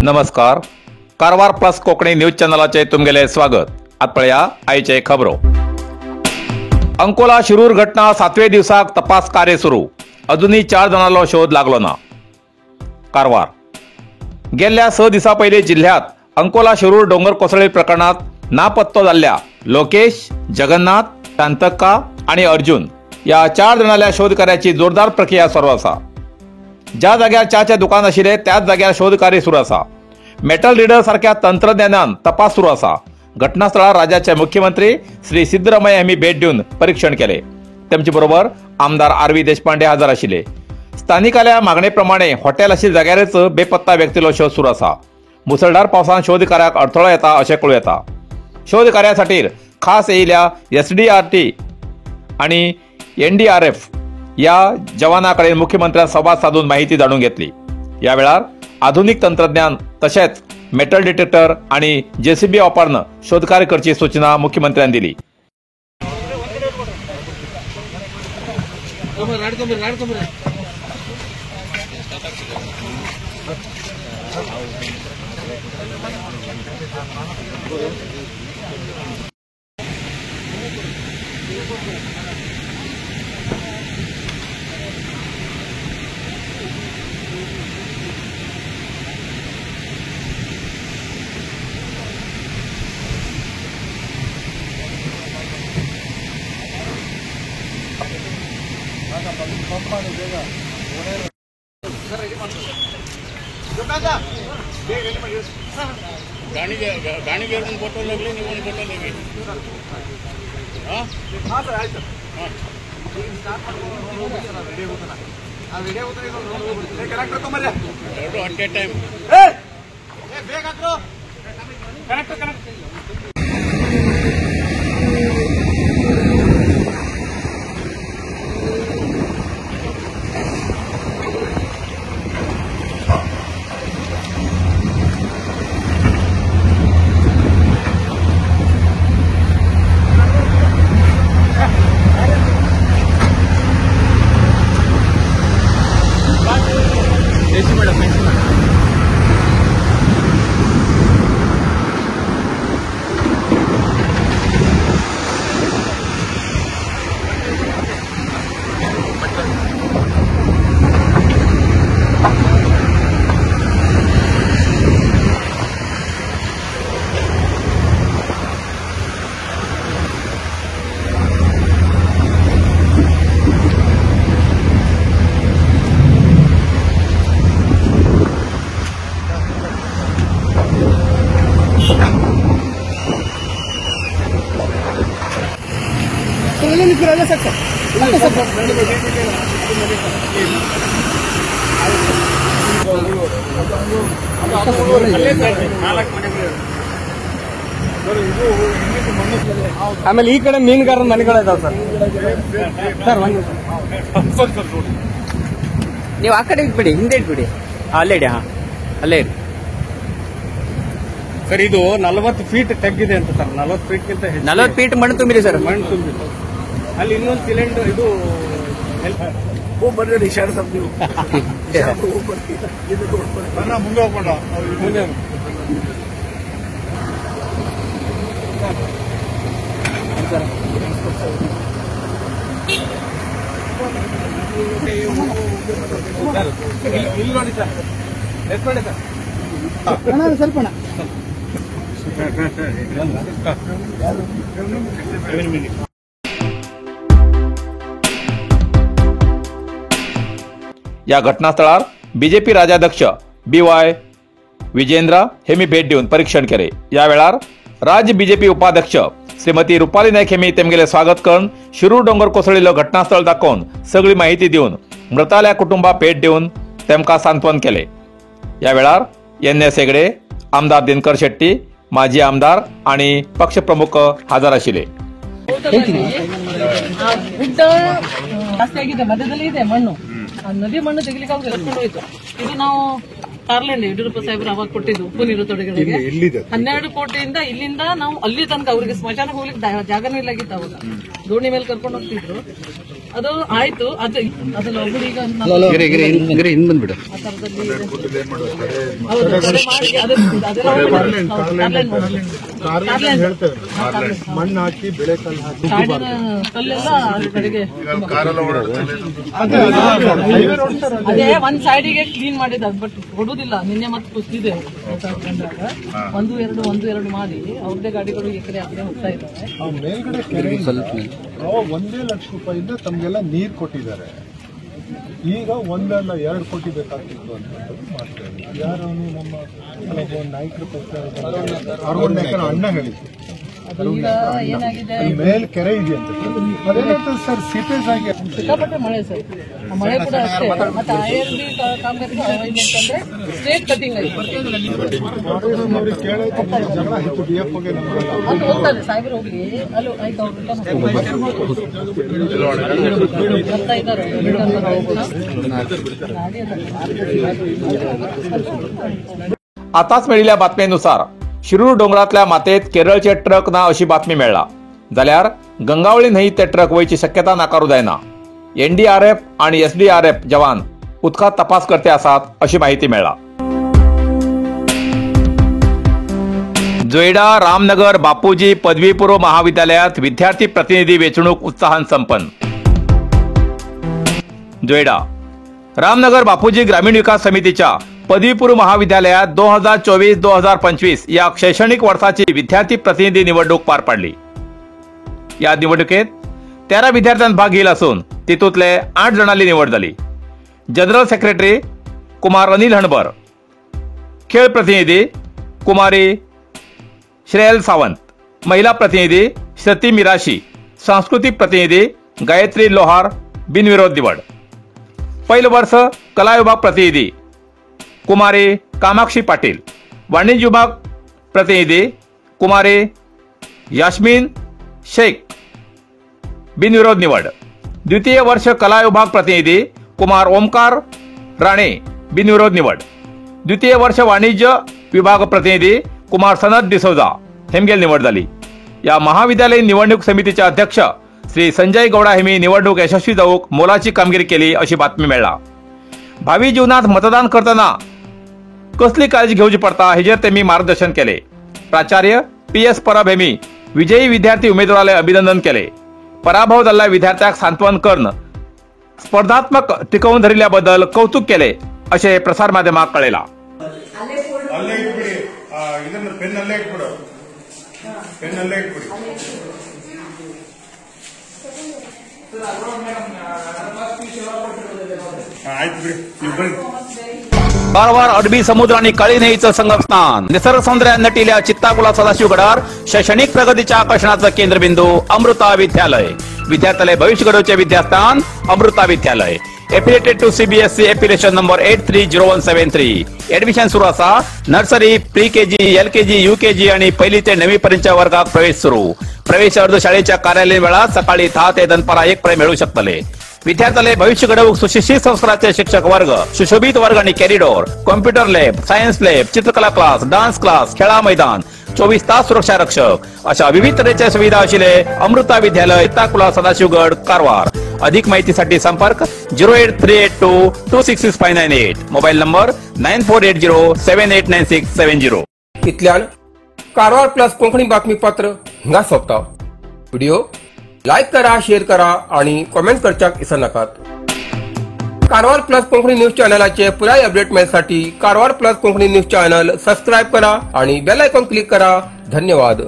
नमस्कार. Karwar plus Konkani news चॅनलाचे तुमगेले स्वागत. आत पळया आयचे खबरो. अंकोला शिरूर घटना 7वे दिवसाक तपास कार्य सुरू. अजूनही 4 जणांना शोध लागलो ना. कारवार. गेल्या 6 दिवसा पयलीं जिल्ह्यात अंकोला शिरूर डोंगर कोसळी प्रकरणात नापत्तो जाल्ल्या लोकेश, जगन्नाथ, शांतक्का आणि अर्जुन या 4 जणांच्या शोध कार्याची जोरदार प्रक्रिया सुरू आसा. ज्या जाग्यार च्याचे दुकान आशिल्ले त्याच जाग्यार शोध कार्य सुरू आसा. मेटल रीडर सारख्या तंत्रज्ञानान तपास सुरू आसा. घटनास्थळार राज्याचे मुख्यमंत्री श्री सिद्धरामय्या यांनी भेट दिवन परीक्षण केले. त्यांचे बरोबर आमदार आर.व्ही. देशपांडे हजर आशिल्ले. स्थानिकाल्या मागणे प्रमाणे हॉटेल आशिल्ल्या जाग्यारच बेपत्ता व्यक्तीलो शोध सुरू आसा. मुसळधार पावसान शोध कार्याक अडथळो येता अशें कळून येता. शोध कार्या खातीर खास येयल्या SDRT आणि NDRF या जवानांकडे मुख्यमंत्र्यान संवाद साधून माहिती जाणून घेतली. या वेळार आधुनिक तंत्रज्ञान तशेंच मेटल डिटेक्टर आणि JCB वापरून शोधकार्य करची सूचना मुख्यमंत्र्यांनी दिली. गाणी घेऊन फोटो लागले निवडून फोटो लागले अट ए टाइम ಆಮೇಲೆ ಈ ಕಡೆ ಮೀನುಗಾರರ ಮನೆಗಳು ಇದಾವೆ ಸರ್. ನೀವು ಆ ಕಡೆ ಇಟ್ಬಿಡಿ, ಹಿಂದೆ ಇಟ್ಬಿಡಿ. ಅಲ್ಲೇ ಇಡಿ. ಅಲ್ಲೇ ಇಡಿ ಸರ್. ಇದು 40 ಫೀಟ್ ತಗ್ಗಿದೆ ಅಂತ ಸರ್. 40 ಫೀಟ್ಗಿಂತ 40 ಫೀಟ್ ಮಣ್ಣು ತುಂಬಿರಿ ಸರ್. ಮಣ್ಣು ತುಂಬಿದೆ. ಅಲ್ಲಿ ಇನ್ನೊಂದು ಸಿಲಿಂಡರ್ ಇದು ಮುಂದೆ ಹೋಗ್ಕೊಂಡ ಮುಂದೆ ಇಲ್ಲಿ ನೋಡಿ ಸರ್. ಎಷ್ಟು ಮಾಡಿ ಸರ್ ಸ್ವಲ್ಪ या घटनास्थळार BJP राज्याध्यक्ष BY विजेंद्र हेमी भेट दिवन परीक्षण केले. या वेळार राज्य BJP उपाध्यक्ष श्रीमती रुपाली नायक हेमी तेमगेले स्वागत करून शिरूर डोंगर कोसळिल्लो घटनास्थळ दाखवून सगळी माहिती दिवन मृताल्या कुटुंबाक भेट दिवन तेमकां सांत्वन केले. या वेळार NS हेगडे, आमदार दिनकर शेट्टी, माजी आमदार आणि पक्षप्रमुख हजर आशिल्ले. ಮಧ್ಯದಲ್ಲಿ ಇದೆ ಮಣ್ಣು. ನದಿ ಮಣ್ಣು ತೆಗಿಲಿಕ್ಕೆ ಅವ್ರು ಎತ್ಕೊಂಡು ಹೋಯ್ತು. ಇದು ನಾವು ಕಾರ್ಲೆಂಡ್ ಯಡಿಯೂರಪ್ಪ ಸಾಹೇಬ್ರು ಅವಾಗ ಕೊಟ್ಟಿದ್ದು ಉಪ್ಪು ನೀರು ತೊಡಗಳಿಗೆ 12 ಕೋಟಿಯಿಂದ ಇಲ್ಲಿಂದ ನಾವು ಅಲ್ಲಿ ತನಕ ಅವರಿಗೆ ಸ್ಮಶಾನಕ್ಕೆ ಹೋಗ್ಲಿಕ್ಕೆ ಜಾಗನೂ ಇಲ್ಲಾಗಿತ್ತು. ಅವಾಗ ದೋಣಿ ಮೇಲೆ ಕರ್ಕೊಂಡು ಹೋಗ್ತಿದ್ರು. ಅದು ಆಯ್ತು. ಅದ್ರಲ್ಲಿ ಒಬ್ಬರು ಈಗ ಹಿಂದ್ ಬಂದ್ಬಿಡು. ಆ ಥರದಲ್ಲಿ ಇದೆ. ಹೌದು, ಕಡೆ ಮಾಡಿ ಅದೆಲ್ಲ ಮಣ್ಣು ಹಾಕಿ ಬೆಳೆ ಕಲ್ಲು ಹಾಕಿ ಕಾಡಿನ ಕಲ್ಲೆಲ್ಲ ಅದ್ರ ಕಡೆಗೆ ಅದೇ ಒಂದ್ ಸೈಡಿಗೆ ಕ್ಲೀನ್ ಮಾಡಿದ, ಬಟ್ ಕೊಡುದಿಲ್ಲ. ನಿನ್ನೆ ಮತ್ತೆ ಕುಸಿದಿದೆ ಒಂದು ಎರಡು ಮಾಡಿ ಅವ್ರದೇ ಗಾಡಿಗಳು ಈ ಕಡೆ ಆ ಕಡೆ ಹೋಗ್ತಾ ಇದ್ದಾರೆ. ಮೇಲ್ಗಡೆ ಕೆರೆ 1 ಲಕ್ಷ ರೂಪಾಯಿಂದ ತಮ್ಗೆಲ್ಲ ನೀರು ಕೊಟ್ಟಿದ್ದಾರೆ. ಈಗ 1 ಅಲ್ಲ 2 ಕೋಟಿ ಬೇಕಾಗ್ತಿತ್ತು ಅಂತ ಮಾಡ್ತಾರೆ. ಯಾರು ನಮ್ಮ ನಾಯಕರು ಅಣ್ಣ ಹೇಳಿದ್ರು ಈಗ ಏನಾಗಿದೆ, ಮೇಲ್ ಕೆರೆ ಇದೆಯಂತೆ. ಅದೇನಂತ ಸರ್ ಸೀಪೇಜ್ ಆಗಿ ಸಿಕ್ಕಾಪಟ್ಟೆ ಮಳೆ ಸರ್. ಮಳೆ ಕೂಡ ಅಷ್ಟೇ. ಮತ್ತೆ IRB ಕಾಮಗಾರಿ ಅಂತಂದ್ರೆ ಸ್ಟ್ರೇಟ್ ಕಟಿಂಗ್ ಆಯ್ತು. ಜಗಳ ಆಯ್ತು DFOಗೆ ಅದು ಹೋಗ್ತಾರೆ ಸಾಹೇಬ್ರು ಹೋಗ್ಲಿ ಅಲ್ಲೂ ಆಯ್ತು. ಅವ್ರು ಬರ್ತಾ ಇದ್ದಾರೆ. आताच मेळिल्ल्या बातमेनुसार शिरूर डोंगरातल्या मातेत केरळचे ट्रक ना अशी बातमी मेळ्ळा. जाल्यार गंगावळी न्हंयत ते ट्रक वयची शक्यता नाकारू जायना. NDRF आणि SDRF जवान उदकांत तपास करते आसात अशी माहिती मेळ्ळा. जोयडा रामनगर बापूजी पदवीपूर्व महाविद्यालयात विद्यार्थी प्रतिनिधी वेचणूक उत्साहान संपन्न. जोयडा रामनगर बापूजी ग्रामीण विकास समितीच्या पदवीपूर्व महाविद्यालयात 2024-2025 या शैक्षणिक वर्षाची विद्यार्थी प्रतिनिधी निवडणूक पार पडली. या निवडणुकीत 13 विद्यार्थ्यांनी भाग घेतला असून तितूंतले 8 जणांची निवड झाली. जनरल सेक्रेटरी कुमार अनिल हणबर, खेळ प्रतिनिधी कुमारी श्रेयल सावंत, महिला प्रतिनिधी श्रुती मिराशी, सांस्कृतिक प्रतिनिधी गायत्री लोहार बिनविरोध निवड. पहिलं वर्ष कला विभाग प्रतिनिधी कुमारी कामाक्षी पाटील, वाणिज्य विभाग प्रतिनिधी कुमारी यास्मीन शेख बिनविरोध निवड. द्वितीय वर्ष कला विभाग प्रतिनिधी कुमार ओमकार राणे बिनविरोध निवड. द्वितीय वर्ष वाणिज्य विभाग प्रतिनिधी कुमार सनत डिसोजा हेमगेल निवड झाली. या महाविद्यालयीन निवडणूक समितीचे अध्यक्ष श्री संजय गौडा हेमी निवडणूक यशस्वी जाऊक मोलाची कामगिरी केली अशी बातमी मेळ्ळा. भावी जीवनात मतदान करताना कसली काळजी घेवची पडटा हेजेर तेमी मार्गदर्शन केले. प्राचार्य PS परब हेमी विजयी विद्यार्थी उमेदवाराले अभिनंदन केले. पराभव जाल्ल्या विद्यार्थ्याक सांत्वन करून स्पर्धात्मक टिकवून धरिल्ल्या बद्दल कौतुक केले असे प्रसार माध्यमाक कळयला. कारवार अरबी समुद्र आणि काळी नदीचं संगमस्थान, निसर्ग सौंदर्यात नटिल्या चित्ताकुला सदाशिवगडार शैक्षणिक प्रगतीच्या आकर्षणाचं केंद्रबिंदू अमृता विद्यालय. विद्यार्थ्यालय भविष्य घडवचे विद्यास्थान Amrita Vidyalaya. Affiliated to CBSE affiliation number 830173. Admission सुरू असा. Nursery, pre KG, LKG, UKG आणि 1ली ते 9वी पर्यंतच्या वर्गात प्रवेश सुरू. प्रवेश अर्ज शाळेच्या कार्यालयीन वेळा सकाळी 10 ते दनपारा 1 पर्यंत मिळू शकतले. विद्यार्थ्यालय भविष्य घडवूक सुशिक्षित संस्काराचे शिक्षक वर्ग, सुशोभित वर्ग आणि corridor, computer lab, science lab, चित्रकला क्लास, डान्स क्लास, खेळा मैदान, 24 तास सुरक्षा रक्षक अशा विविध तऱ्हेच्या सुविधा असलेले अमृता विद्यालय, चित्ताकुला सदाशिवगड, कारवार. अधिक माहितीसाठी संपर्क 08382266598. Mobile number 9480789670. इतल्यान कारवार प्लस कोंकणी बातमीपत्र हिंगा सोंपता. व्हिडिओ लाईक करा, शेअर करा आणि कमेंट करच्याक विसरू नकात. कारवार प्लस कोंकणी न्यूज चॅनलाचे पुराय अपडेट मिळण्यासाठी Karwar plus Konkani news channel subscribe करा आणि बेल आयकॉन क्लिक करा. धन्यवाद.